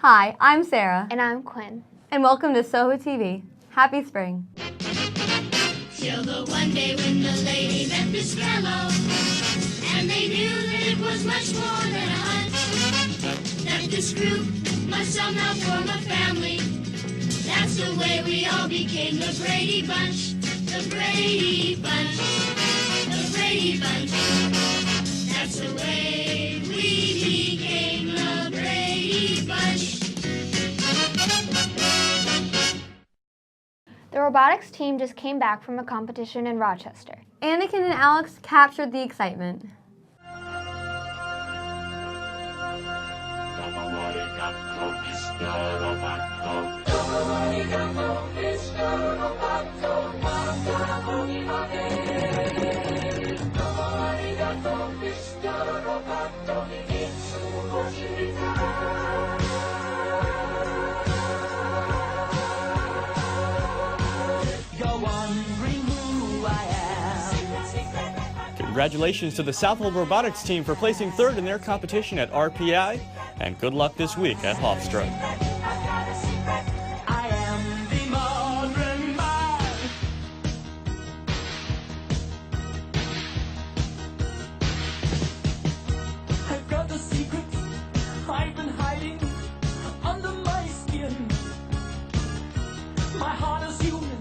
Hi, I'm Sarah. And I'm Quinn. And welcome to Soho TV. Happy spring. Till the one day when the lady met this fellow, and they knew that it was much more than a hunch, that this group must somehow form a family. That's the way we all became the Brady Bunch, the Brady Bunch, the Brady Bunch. That's the way we became the Brady Bunch. The robotics team just came back from a competition in Rochester. Anakin and Alex captured the excitement. Congratulations to the Southwold Robotics team for placing third in their competition at RPI, and good luck this week at Hofstra. I've got the secrets I've been hiding under my skin. My heart is human,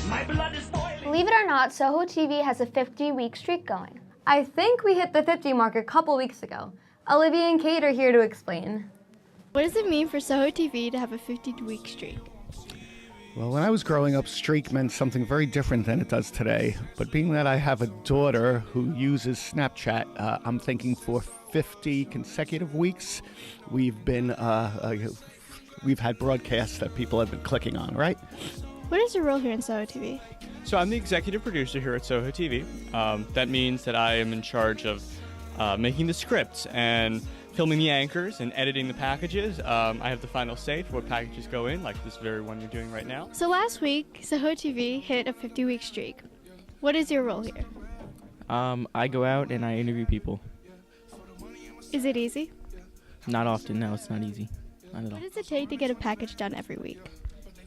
my blood is boiling. Believe it or not, Soho TV has a 50-week streak going. I think we hit the 50 mark a couple weeks ago. Olivia and Kate are here to explain. What does it mean for Soho TV to have a 50-week streak? Well, when I was growing up, streak meant something very different than it does today. But being that I have a daughter who uses Snapchat, I'm thinking for 50 consecutive weeks, we've had broadcasts that people have been clicking on, right? What is your role here in Soho TV? So I'm the executive producer here at Soho TV. That means that I am in charge of making the scripts and filming the anchors and editing the packages. I have the final say for what packages go in, like this very one you're doing right now. So last week, Soho TV hit a 50-week streak. What is your role here? I go out and I interview people. Is it easy? Not often, no, it's not easy. Not at all. What does it take to get a package done every week?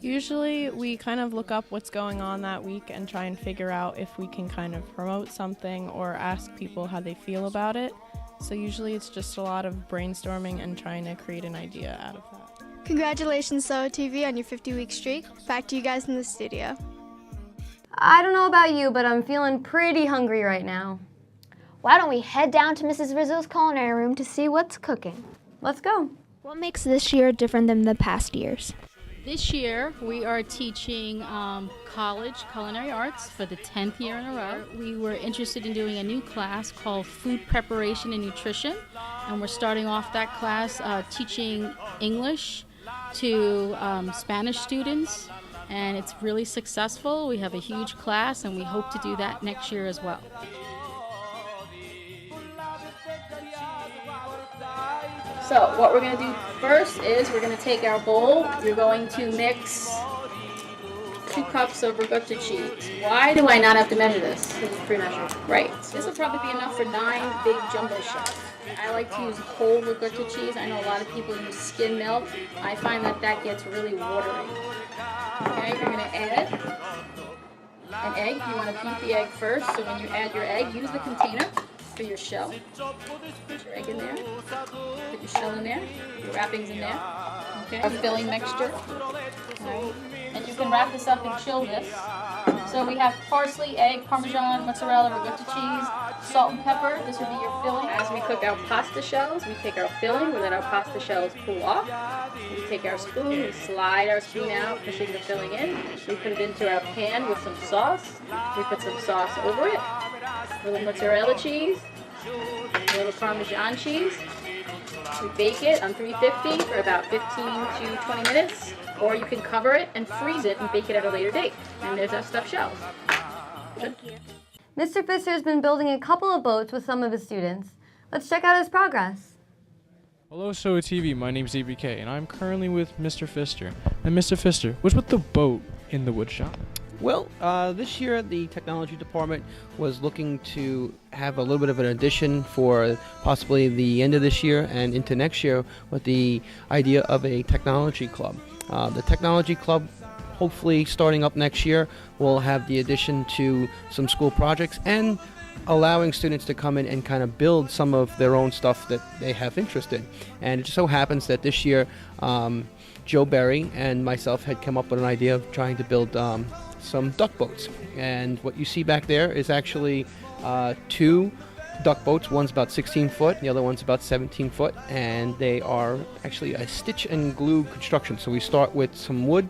Usually we kind of look up what's going on that week and try and figure out if we can kind of promote something or ask people how they feel about it. So usually it's just a lot of brainstorming and trying to create an idea out of that. Congratulations, Soho TV, on your 50-week streak. Back to you guys in the studio. I don't know about you, but I'm feeling pretty hungry right now. Why don't we head down to Mrs. Rizzo's culinary room to see what's cooking? Let's go. What makes this year different than the past years? This year, we are teaching college culinary arts for the 10th year in a row. We were interested in doing a new class called Food Preparation and Nutrition, and we're starting off that class teaching English to Spanish students, and it's really successful. We have a huge class, and we hope to do that next year as well. So what we're going to do first is we're going to take our bowl. You're going to mix 2 cups of ricotta cheese. Why do I not have to measure this? This is pre-measured. Right. This will probably be enough for 9 big jumbo shots. I like to use whole ricotta cheese. I know a lot of people use skim milk. I find that gets really watery. Okay, you're going to add an egg. You want to beat the egg first. So when you add your egg, use the container for your shell. Put your egg in there, put your shell in there, your wrappings in there, okay? Our filling mixture, right? And you can wrap this up and chill this. So we have parsley, egg, Parmesan, mozzarella, ricotta cheese, salt and pepper. This would be your filling. As we cook our pasta shells, we take our filling, we let our pasta shells cool off. We take our spoon, we slide our spoon out, pushing the filling in. We put it into our pan with some sauce. We put some sauce over it. A little mozzarella cheese, a little Parmesan cheese. We bake it on 350 for about 15 to 20 minutes, or you can cover it and freeze it and bake it at a later date. And there's our stuffed shells. Thank you. Mr. Pfister's been building a couple of boats with some of his students. Let's check out his progress. Hello, Soho TV. My name's ABK, and I'm currently with Mr. Pfister. And Mr. Pfister, what's with the boat in the wood shop? Well, this year the technology department was looking to have a little bit of an addition for possibly the end of this year and into next year with the idea of a technology club. The technology club, hopefully starting up next year, will have the addition to some school projects and allowing students to come in and kind of build some of their own stuff that they have interest in. And it just so happens that this year Joe Berry and myself had come up with an idea of trying to build some duck boats. And what you see back there is actually 2 duck boats. One's about 16 foot, the other one's about 17 foot, and they are actually a stitch and glue construction. So we start with some wood,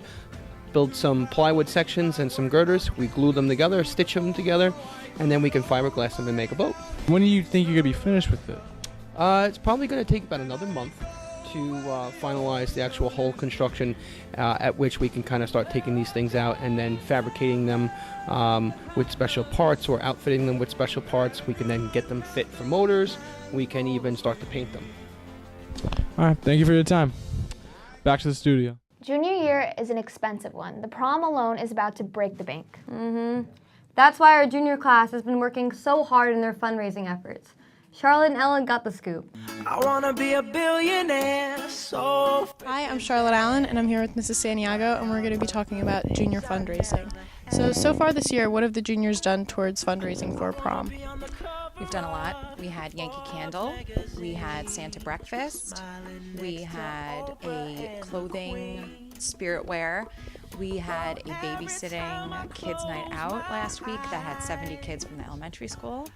build some plywood sections and some girders, we glue them together, stitch them together, and then we can fiberglass them and make a boat. When do you think you're going to be finished with it? It's probably going to take about another month to finalize the actual whole construction, at which we can kind of start taking these things out and then fabricating them with special parts or outfitting them with special parts. We can then get them fit for motors. We can even start to paint them. All right, thank you for your time. Back to the studio. Junior year is an expensive one. The prom alone is about to break the bank. That's why our junior class has been working so hard in their fundraising efforts. Charlotte and Ellen got the scoop. I wanna be a billionaire, so... Hi, I'm Charlotte Allen, and I'm here with Mrs. Santiago, and we're going to be talking about junior fundraising. So far this year, what have the juniors done towards fundraising for prom? We've done a lot. We had Yankee Candle, we had Santa Breakfast, we had a clothing spirit wear, we had a babysitting kids night out last week that had 70 kids from the elementary school.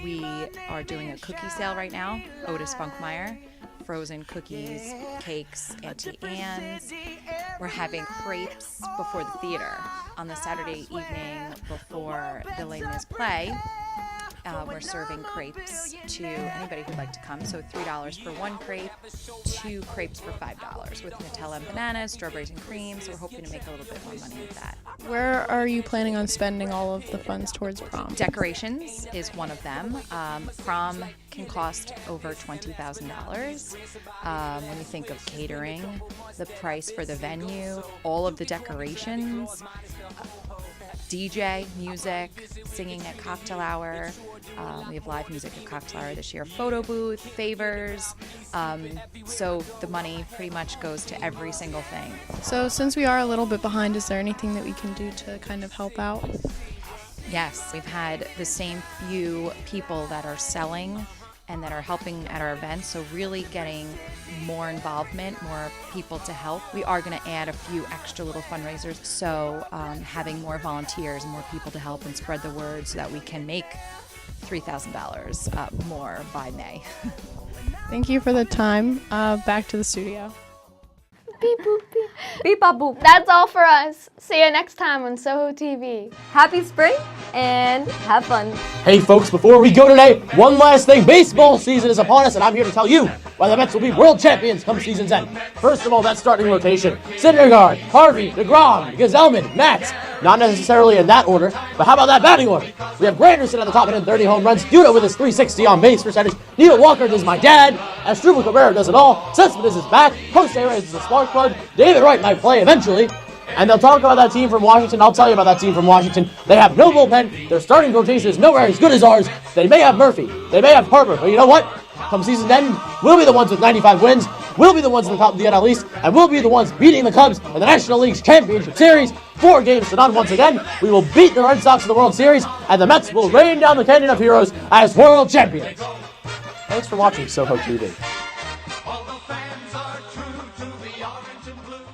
We are doing a cookie sale right now, Otis Funkmeyer, frozen cookies, cakes, Auntie Anne's. We're having crepes before the theater on the Saturday evening before the Les Mis play. We're serving crepes to anybody who'd like to come. So $3 for 1 crepe, 2 crepes for $5 with Nutella and bananas, strawberries and cream. So we're hoping to make a little bit more money with that. Where are you planning on spending all of the funds towards prom? Decorations is one of them. Prom can cost over $20,000. When you think of catering, the price for the venue, all of the decorations, DJ, music, singing at cocktail hour. We have live music at cocktail hour this year. Photo booth, favors. So the money pretty much goes to every single thing. So since we are a little bit behind, is there anything that we can do to kind of help out? Yes, we've had the same few people that are selling and that are helping at our events, so really getting more involvement, more people to help. We are going to add a few extra little fundraisers, so having more volunteers and more people to help and spread the word so that we can make $3,000 more by May. Thank you for the time. Back to the studio. Beep boop beep. Beep bop boop. That's all for us. See you next time on Soho TV. Happy spring and have fun. Hey folks, before we go today, one last thing. Baseball season is upon us, and I'm here to tell you why the Mets will be world champions come season's end. First of all, that starting rotation. Syndergaard, Harvey, DeGrom, Gazelman, Matz. Not necessarily in that order, but how about that batting order? We have Granderson at the top hitting 30 home runs, Duda with his .360 on base percentage, Neil Walker does my dad, Asdrubal Cabrera does it all, Cespedes is back, Jose Reyes is a spark plug, David Wright might play eventually, and they'll talk about that team from Washington. I'll tell you about that team from Washington. They have no bullpen, their starting rotation is nowhere as good as ours, they may have Murphy, they may have Harper, but you know what? Come season end, we'll be the ones with 95 wins, we'll be the ones at the top of the NL East, and we'll be the ones beating the Cubs in the National League's Championship Series. 4 games to none once again. We will beat the Red Sox in the World Series, and the Mets will rain down the Canyon of Heroes as world champions. Thanks for watching Soho TV. All the fans are true to the orange and blue.